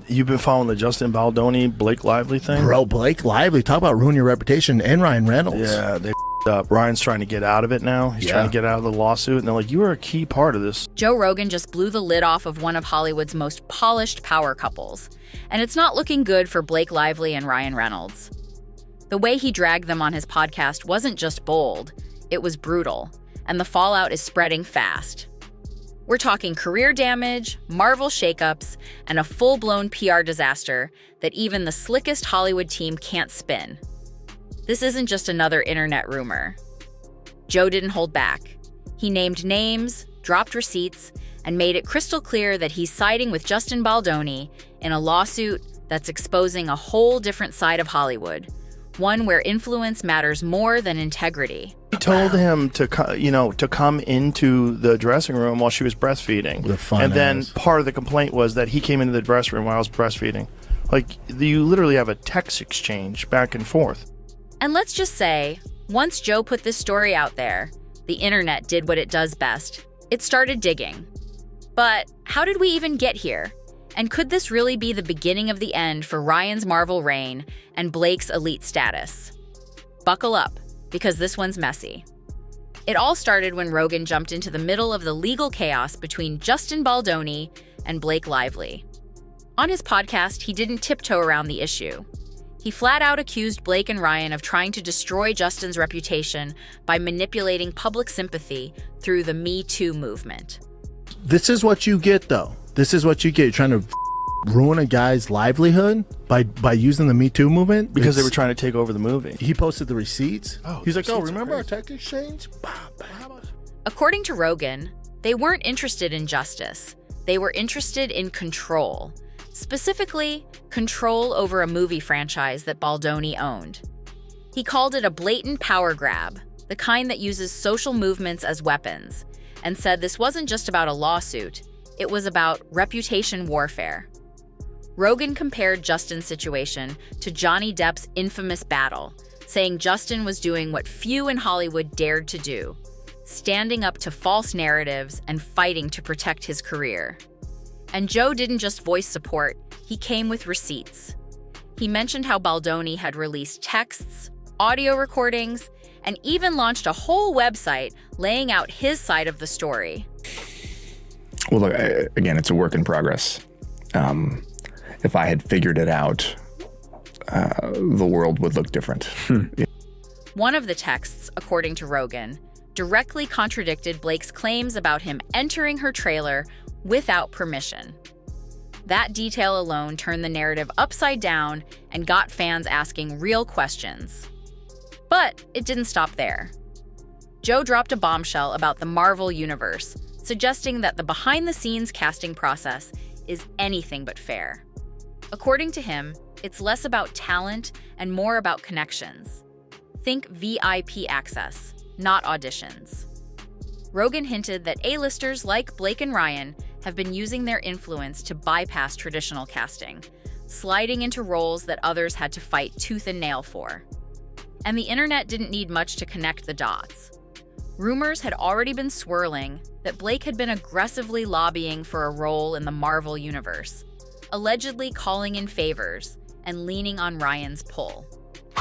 You've been following the Justin Baldoni, Blake Lively thing? Bro, Blake Lively, talk about ruin your reputation, and Ryan Reynolds. Yeah, they up. Ryan's trying to get out of it now. He's trying to get out of the lawsuit, and they're like, you were a key part of this. Joe Rogan just blew the lid off of one of Hollywood's most polished power couples. And it's not looking good for Blake Lively and Ryan Reynolds. The way he dragged them on his podcast wasn't just bold, it was brutal. And the fallout is spreading fast. We're talking career damage, Marvel shakeups, and a full-blown PR disaster that even the slickest Hollywood team can't spin. This isn't just another internet rumor. Joe didn't hold back. He named names, dropped receipts, and made it crystal clear that he's siding with Justin Baldoni in a lawsuit that's exposing a whole different side of Hollywood, one where influence matters more than integrity. He told him to come into the dressing room while she was breastfeeding. And then part of the complaint was that he came into the dressing room while I was breastfeeding. Like, you literally have a text exchange back and forth. And let's just say, once Joe put this story out there, the internet did what it does best. It started digging. But how did we even get here? And could this really be the beginning of the end for Ryan's Marvel reign and Blake's elite status? Buckle up, because this one's messy. It all started when Rogan jumped into the middle of the legal chaos between Justin Baldoni and Blake Lively. On his podcast, he didn't tiptoe around the issue. He flat out accused Blake and Ryan of trying to destroy Justin's reputation by manipulating public sympathy through the Me Too movement. This is what you get, though. This is what you get. You're trying to ruin a guy's livelihood by using the Me Too movement? Because they were trying to take over the movie. He posted the receipts. He's like, remember our text exchange? According to Rogan, they weren't interested in justice. They were interested in control. Specifically, control over a movie franchise that Baldoni owned. He called it a blatant power grab, the kind that uses social movements as weapons, and said this wasn't just about a lawsuit, it was about reputation warfare. Rogan compared Justin's situation to Johnny Depp's infamous battle, saying Justin was doing what few in Hollywood dared to do, standing up to false narratives and fighting to protect his career. And Joe didn't just voice support, he came with receipts. He mentioned how Baldoni had released texts, audio recordings, and even launched a whole website laying out his side of the story. Well, look, again, it's a work in progress. If I had figured it out, the world would look different. One of the texts, according to Rogan, directly contradicted Blake's claims about him entering her trailer without permission. That detail alone turned the narrative upside down and got fans asking real questions. But it didn't stop there. Joe dropped a bombshell about the Marvel universe, suggesting that the behind-the-scenes casting process is anything but fair. According to him, it's less about talent and more about connections. Think VIP access, not auditions. Rogan hinted that A-listers like Blake and Ryan have been using their influence to bypass traditional casting, sliding into roles that others had to fight tooth and nail for. And the internet didn't need much to connect the dots. Rumors had already been swirling that Blake had been aggressively lobbying for a role in the Marvel universe, allegedly calling in favors and leaning on Ryan's pull.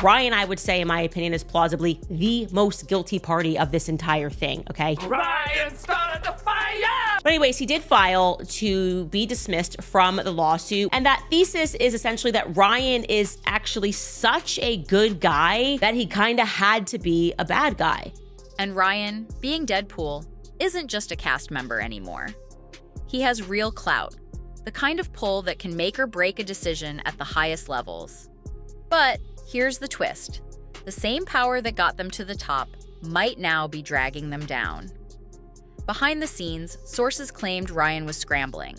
Ryan, I would say, in my opinion, is plausibly the most guilty party of this entire thing, okay? Ryan started the fire! But anyways, he did file to be dismissed from the lawsuit. And that thesis is essentially that Ryan is actually such a good guy that he kind of had to be a bad guy. And Ryan, being Deadpool, isn't just a cast member anymore. He has real clout, the kind of pull that can make or break a decision at the highest levels. But here's the twist. The same power that got them to the top might now be dragging them down. Behind the scenes, sources claimed Ryan was scrambling.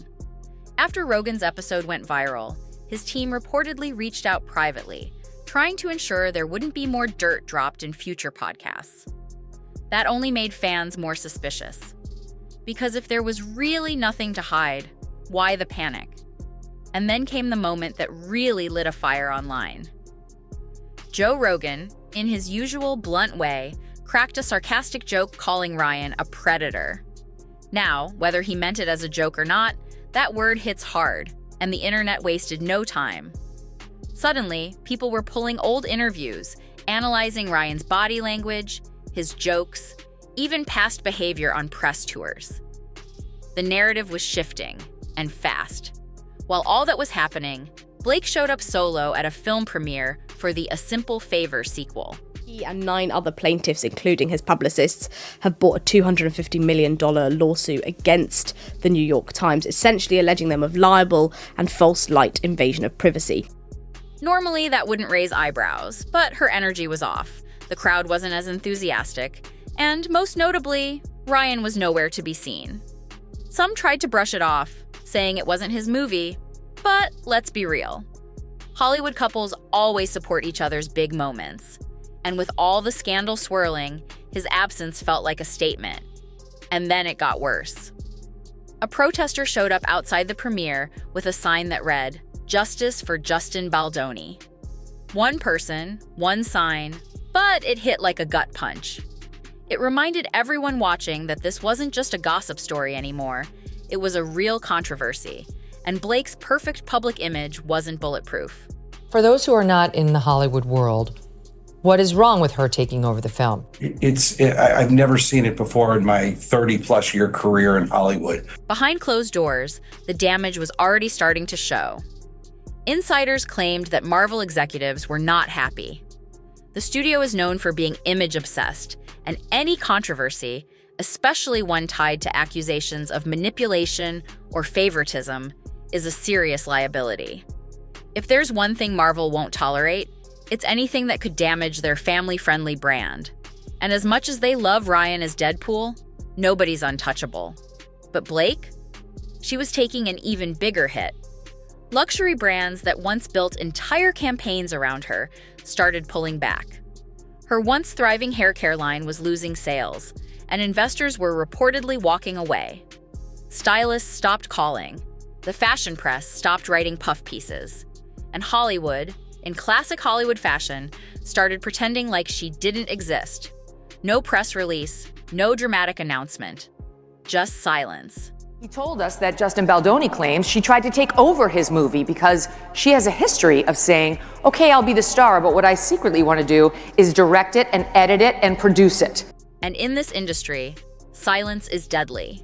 After Rogan's episode went viral, his team reportedly reached out privately, trying to ensure there wouldn't be more dirt dropped in future podcasts. That only made fans more suspicious. Because if there was really nothing to hide, why the panic? And then came the moment that really lit a fire online. Joe Rogan, in his usual blunt way, cracked a sarcastic joke calling Ryan a predator. Now, whether he meant it as a joke or not, that word hits hard, and the internet wasted no time. Suddenly, people were pulling old interviews, analyzing Ryan's body language, his jokes, even past behavior on press tours. The narrative was shifting, and fast. While all that was happening, Blake showed up solo at a film premiere for the A Simple Favor sequel. He and 9 other plaintiffs, including his publicists, have brought a $250 million lawsuit against the New York Times, essentially alleging them of libel and false light invasion of privacy. Normally, that wouldn't raise eyebrows, but her energy was off. The crowd wasn't as enthusiastic, and most notably, Ryan was nowhere to be seen. Some tried to brush it off, saying it wasn't his movie, but let's be real. Hollywood couples always support each other's big moments. And with all the scandal swirling, his absence felt like a statement. And then it got worse. A protester showed up outside the premiere with a sign that read, "Justice for Justin Baldoni." One person, one sign, but it hit like a gut punch. It reminded everyone watching that this wasn't just a gossip story anymore. It was a real controversy, and Blake's perfect public image wasn't bulletproof. For those who are not in the Hollywood world, what is wrong with her taking over the film? I've never seen it before in my 30-plus year career in Hollywood. Behind closed doors, the damage was already starting to show. Insiders claimed that Marvel executives were not happy. The studio is known for being image-obsessed, and any controversy, especially one tied to accusations of manipulation or favoritism, is a serious liability. If there's one thing Marvel won't tolerate, it's anything that could damage their family-friendly brand. And as much as they love Ryan as Deadpool, nobody's untouchable. But Blake? She was taking an even bigger hit. Luxury brands that once built entire campaigns around her started pulling back. Her once thriving hair care line was losing sales, and investors were reportedly walking away. Stylists stopped calling, the fashion press stopped writing puff pieces, and Hollywood, in classic Hollywood fashion, started pretending like she didn't exist. No press release, no dramatic announcement, just silence. He told us that Justin Baldoni claims she tried to take over his movie because she has a history of saying, okay, I'll be the star, but what I secretly want to do is direct it and edit it and produce it. And in this industry, silence is deadly.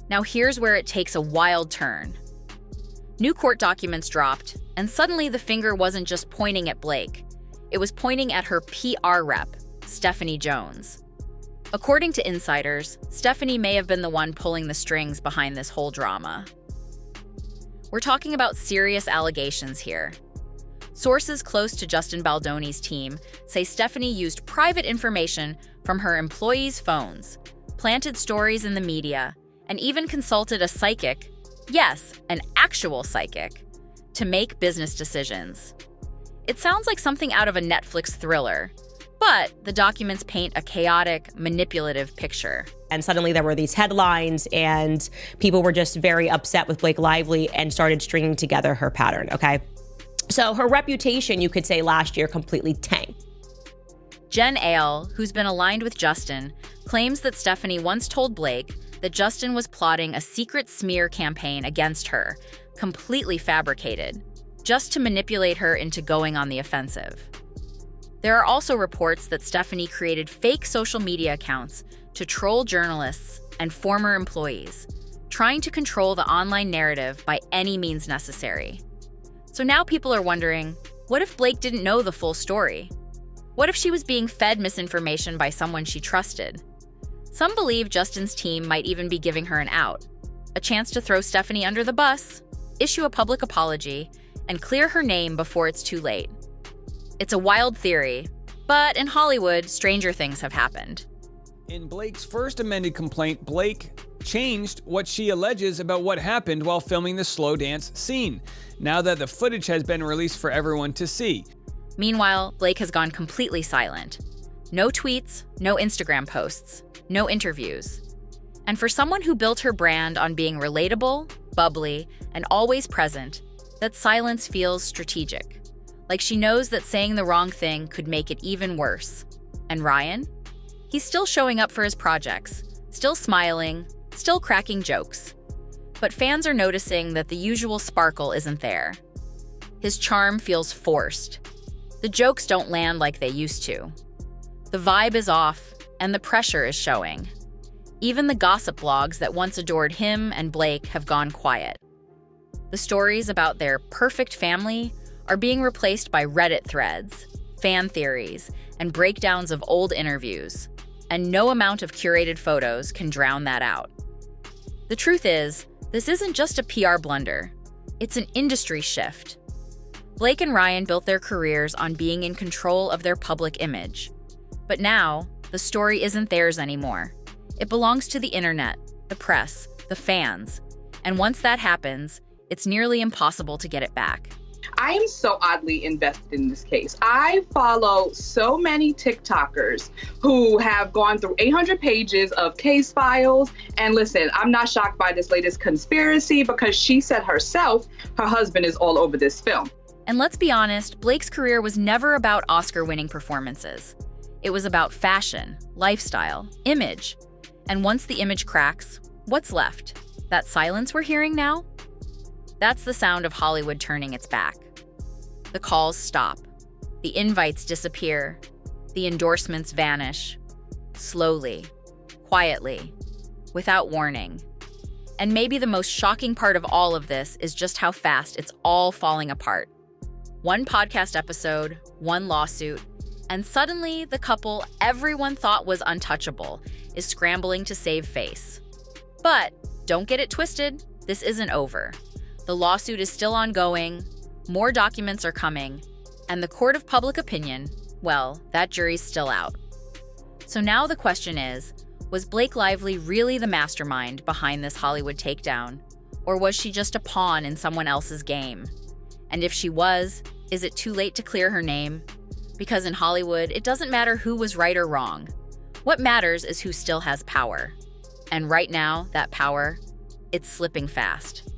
Now here's where it takes a wild turn. New court documents dropped, and suddenly the finger wasn't just pointing at Blake. It was pointing at her PR rep, Stephanie Jones. According to insiders, Stephanie may have been the one pulling the strings behind this whole drama. We're talking about serious allegations here. Sources close to Justin Baldoni's team say Stephanie used private information from her employees' phones, planted stories in the media, and even consulted a psychic, yes, an actual psychic, to make business decisions. It sounds like something out of a Netflix thriller, but the documents paint a chaotic, manipulative picture. And suddenly there were these headlines, and people were just very upset with Blake Lively and started stringing together her pattern, okay? So her reputation, you could say, last year completely tanked. Jen Ale, who's been aligned with Justin, claims that Stephanie once told Blake that Justin was plotting a secret smear campaign against her, completely fabricated, just to manipulate her into going on the offensive. There are also reports that Stephanie created fake social media accounts to troll journalists and former employees, trying to control the online narrative by any means necessary. So now people are wondering, what if Blake didn't know the full story? What if she was being fed misinformation by someone she trusted? Some believe Justin's team might even be giving her an out, a chance to throw Stephanie under the bus, issue a public apology, and clear her name before it's too late. It's a wild theory, but in Hollywood, stranger things have happened. In Blake's first amended complaint, Blake changed what she alleges about what happened while filming the slow dance scene, now that the footage has been released for everyone to see. Meanwhile, Blake has gone completely silent. No tweets, no Instagram posts, no interviews. And for someone who built her brand on being relatable, bubbly, and always present, that silence feels strategic. Like she knows that saying the wrong thing could make it even worse. And Ryan? He's still showing up for his projects, still smiling, still cracking jokes. But fans are noticing that the usual sparkle isn't there. His charm feels forced. The jokes don't land like they used to. The vibe is off, and the pressure is showing. Even the gossip blogs that once adored him and Blake have gone quiet. The stories about their perfect family are being replaced by Reddit threads, fan theories, and breakdowns of old interviews, and no amount of curated photos can drown that out. The truth is, this isn't just a PR blunder. It's an industry shift. Blake and Ryan built their careers on being in control of their public image. But now, the story isn't theirs anymore. It belongs to the internet, the press, the fans. And once that happens, it's nearly impossible to get it back. I am so oddly invested in this case. I follow so many TikTokers who have gone through 800 pages of case files. And listen, I'm not shocked by this latest conspiracy because she said herself her husband is all over this film. And let's be honest, Blake's career was never about Oscar-winning performances. It was about fashion, lifestyle, image. And once the image cracks, what's left? That silence we're hearing now? That's the sound of Hollywood turning its back. The calls stop. The invites disappear. The endorsements vanish. Slowly, quietly, without warning. And maybe the most shocking part of all of this is just how fast it's all falling apart. One podcast episode, one lawsuit, and suddenly the couple everyone thought was untouchable is scrambling to save face. But don't get it twisted, this isn't over. The lawsuit is still ongoing, more documents are coming, and the court of public opinion, well, that jury's still out. So now the question is, was Blake Lively really the mastermind behind this Hollywood takedown? Or was she just a pawn in someone else's game? And if she was, is it too late to clear her name? Because in Hollywood, it doesn't matter who was right or wrong. What matters is who still has power. And right now, that power, it's slipping fast.